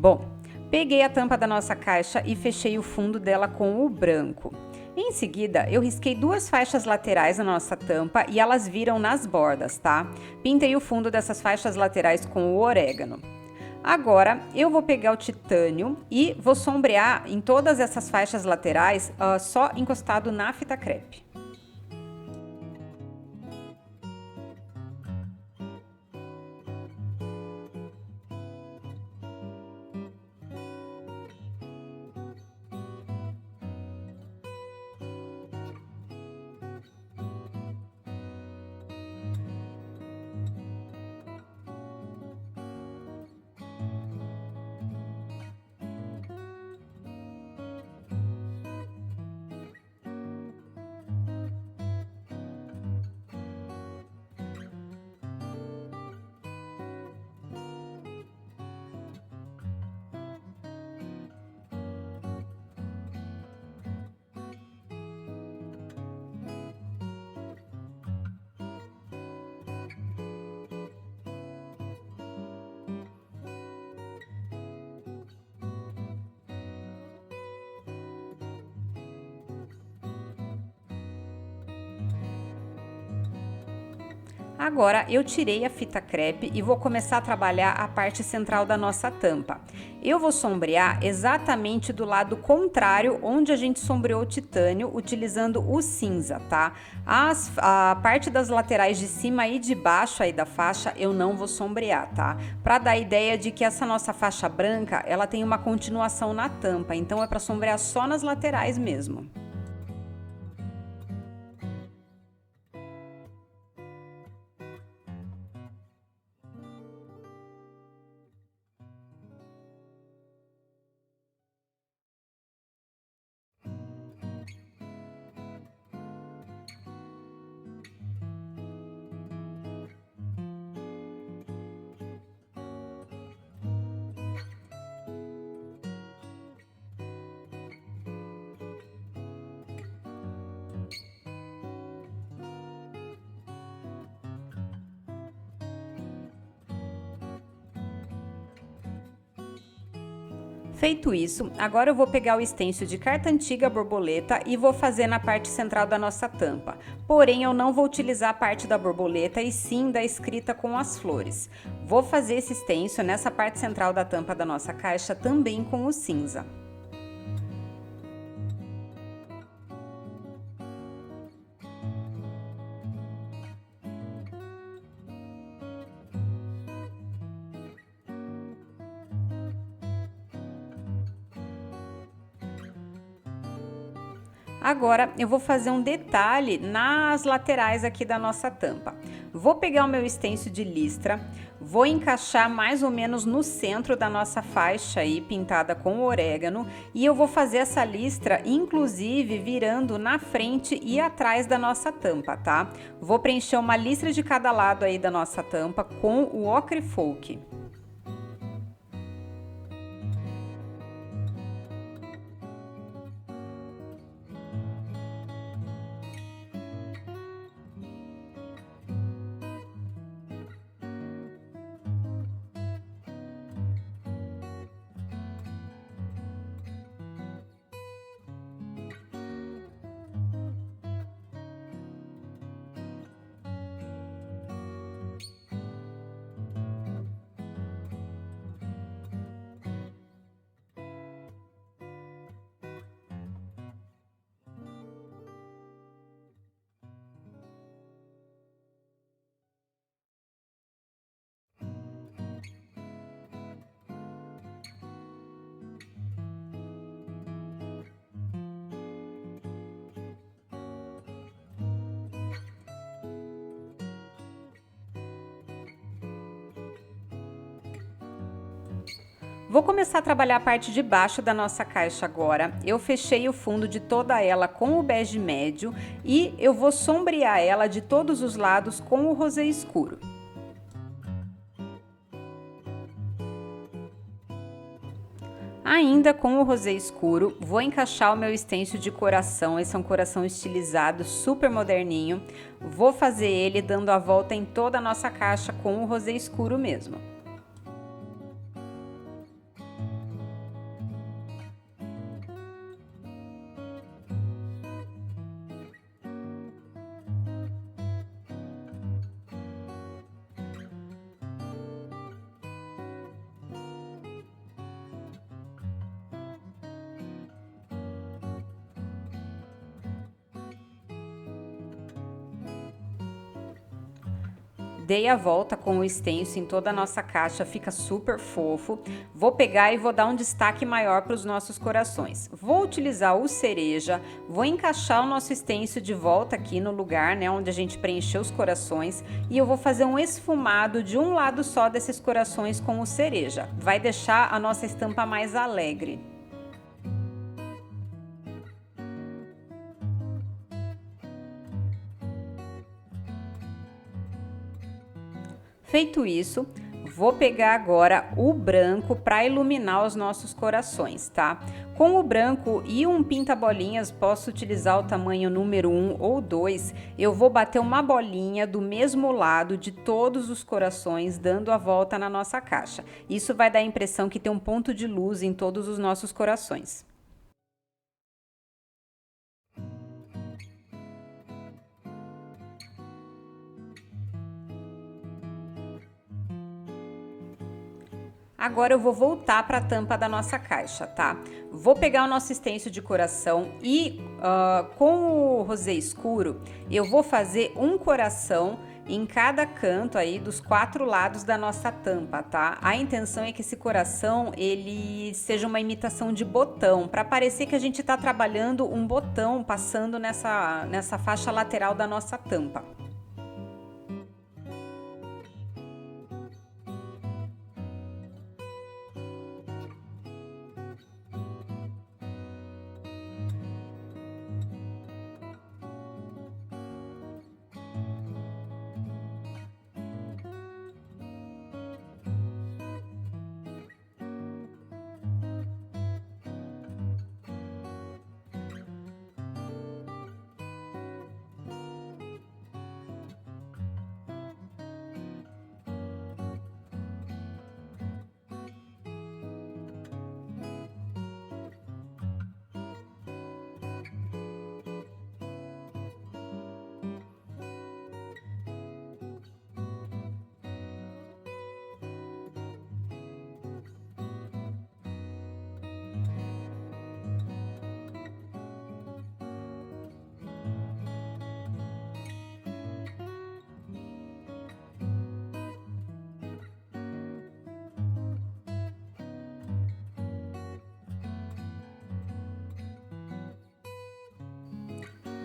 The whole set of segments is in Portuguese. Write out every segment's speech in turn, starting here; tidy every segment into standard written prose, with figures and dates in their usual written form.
Bom, peguei a tampa da nossa caixa e fechei o fundo dela com o branco. Em seguida, eu risquei 2 faixas laterais na nossa tampa e elas viram nas bordas, tá? Pintei o fundo dessas faixas laterais com o orégano. Agora, eu vou pegar o titânio e vou sombrear em todas essas faixas laterais, só encostado na fita crepe. Agora eu tirei a fita crepe e vou começar a trabalhar a parte central da nossa tampa. Eu vou sombrear exatamente do lado contrário onde a gente sombreou o titânio, utilizando o cinza, tá? A parte das laterais de cima e de baixo aí da faixa eu não vou sombrear, tá? Para dar a ideia de que essa nossa faixa branca, ela tem uma continuação na tampa, então é para sombrear só nas laterais mesmo. Feito isso, agora eu vou pegar o stencil de carta antiga borboleta e vou fazer na parte central da nossa tampa. Porém, eu não vou utilizar a parte da borboleta e sim da escrita com as flores. Vou fazer esse stencil nessa parte central da tampa da nossa caixa também com o cinza. Agora eu vou fazer um detalhe nas laterais aqui da nossa tampa. Vou pegar o meu stencil de listra, vou encaixar mais ou menos no centro da nossa faixa aí, pintada com orégano, e eu vou fazer essa listra, inclusive, virando na frente e atrás da nossa tampa, tá? Vou preencher uma listra de cada lado aí da nossa tampa com o ocre folk. Vou começar a trabalhar a parte de baixo da nossa caixa agora. Eu fechei o fundo de toda ela com o bege médio e eu vou sombrear ela de todos os lados com o rosé escuro. Ainda com o rosé escuro, vou encaixar o meu stencil de coração. Esse é um coração estilizado, super moderninho. Vou fazer ele dando a volta em toda a nossa caixa com o rosé escuro mesmo. Dei a volta com o stencil em toda a nossa caixa, fica super fofo. Vou pegar e vou dar um destaque maior para os nossos corações. Vou utilizar o cereja, vou encaixar o nosso stencil de volta aqui no lugar, né, onde a gente preencheu os corações, e eu vou fazer um esfumado de um lado só desses corações com o cereja. Vai deixar a nossa estampa mais alegre. Feito isso, vou pegar agora o branco para iluminar os nossos corações, tá? Com o branco e um pinta-bolinhas, posso utilizar o tamanho número 1 ou 2, eu vou bater uma bolinha do mesmo lado de todos os corações, dando a volta na nossa caixa. Isso vai dar a impressão que tem um ponto de luz em todos os nossos corações. Agora eu vou voltar para a tampa da nossa caixa, tá? Vou pegar o nosso stencil de coração e com o rosé escuro eu vou fazer um coração em cada canto aí dos 4 lados da nossa tampa, tá? A intenção é que esse coração ele seja uma imitação de botão, para parecer que a gente tá trabalhando um botão passando nessa faixa lateral da nossa tampa.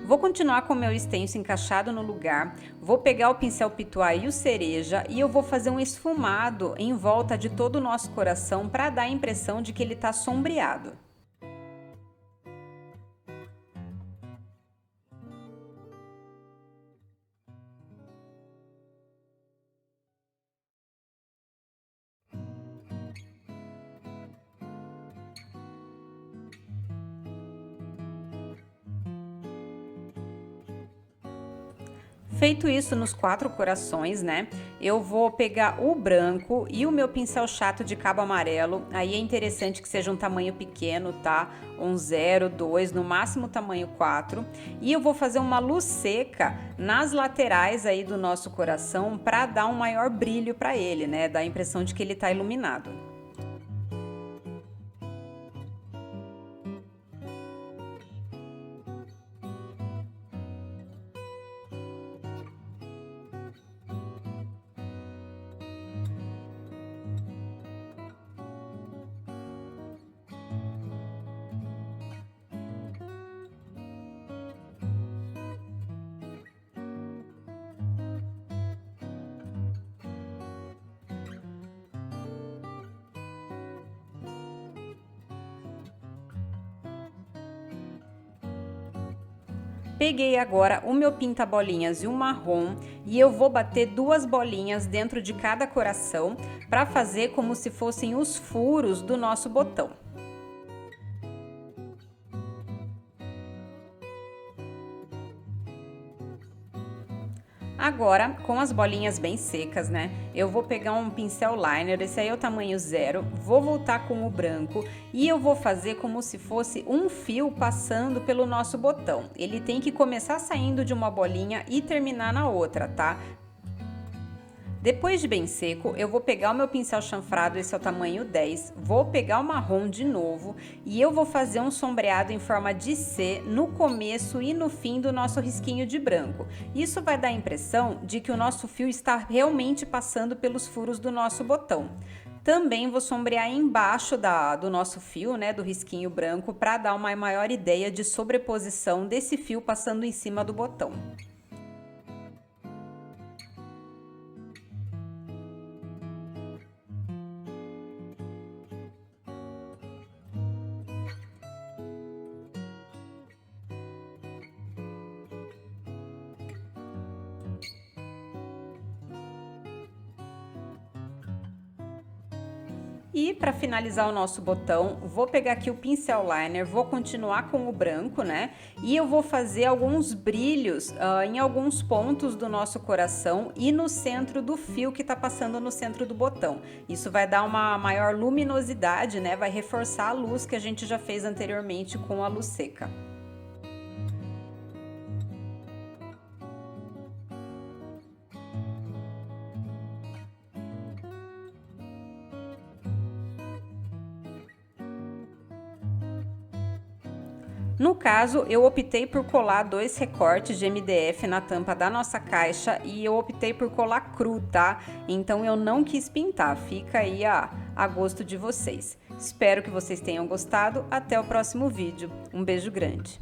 Vou continuar com o meu stencil encaixado no lugar, vou pegar o pincel pituá e o cereja e eu vou fazer um esfumado em volta de todo o nosso coração para dar a impressão de que ele está sombreado. Feito isso nos 4 corações, né? Eu vou pegar o branco e o meu pincel chato de cabo amarelo. Aí é interessante que seja um tamanho pequeno, tá? Um 0, 2, no máximo tamanho 4. E eu vou fazer uma luz seca nas laterais aí do nosso coração para dar um maior brilho para ele, né? Dar a impressão de que ele tá iluminado. Peguei agora o meu pinta-bolinhas e o marrom e eu vou bater 2 bolinhas dentro de cada coração para fazer como se fossem os furos do nosso botão. Agora, com as bolinhas bem secas, né, eu vou pegar um pincel liner, esse aí é o tamanho 0, vou voltar com o branco e eu vou fazer como se fosse um fio passando pelo nosso botão. Ele tem que começar saindo de uma bolinha e terminar na outra, tá? Depois de bem seco, eu vou pegar o meu pincel chanfrado, esse é o tamanho 10, vou pegar o marrom de novo e eu vou fazer um sombreado em forma de C no começo e no fim do nosso risquinho de branco. Isso vai dar a impressão de que o nosso fio está realmente passando pelos furos do nosso botão. Também vou sombrear embaixo do nosso fio, né, do risquinho branco, para dar uma maior ideia de sobreposição desse fio passando em cima do botão. E para finalizar o nosso botão, vou pegar aqui o pincel liner, vou continuar com o branco, né? E eu vou fazer alguns brilhos em alguns pontos do nosso coração e no centro do fio que tá passando no centro do botão. Isso vai dar uma maior luminosidade, né? Vai reforçar a luz que a gente já fez anteriormente com a luz seca. No caso, eu optei por colar 2 recortes de MDF na tampa da nossa caixa e eu optei por colar cru, tá? Então eu não quis pintar, fica aí a gosto de vocês. Espero que vocês tenham gostado, até o próximo vídeo. Um beijo grande!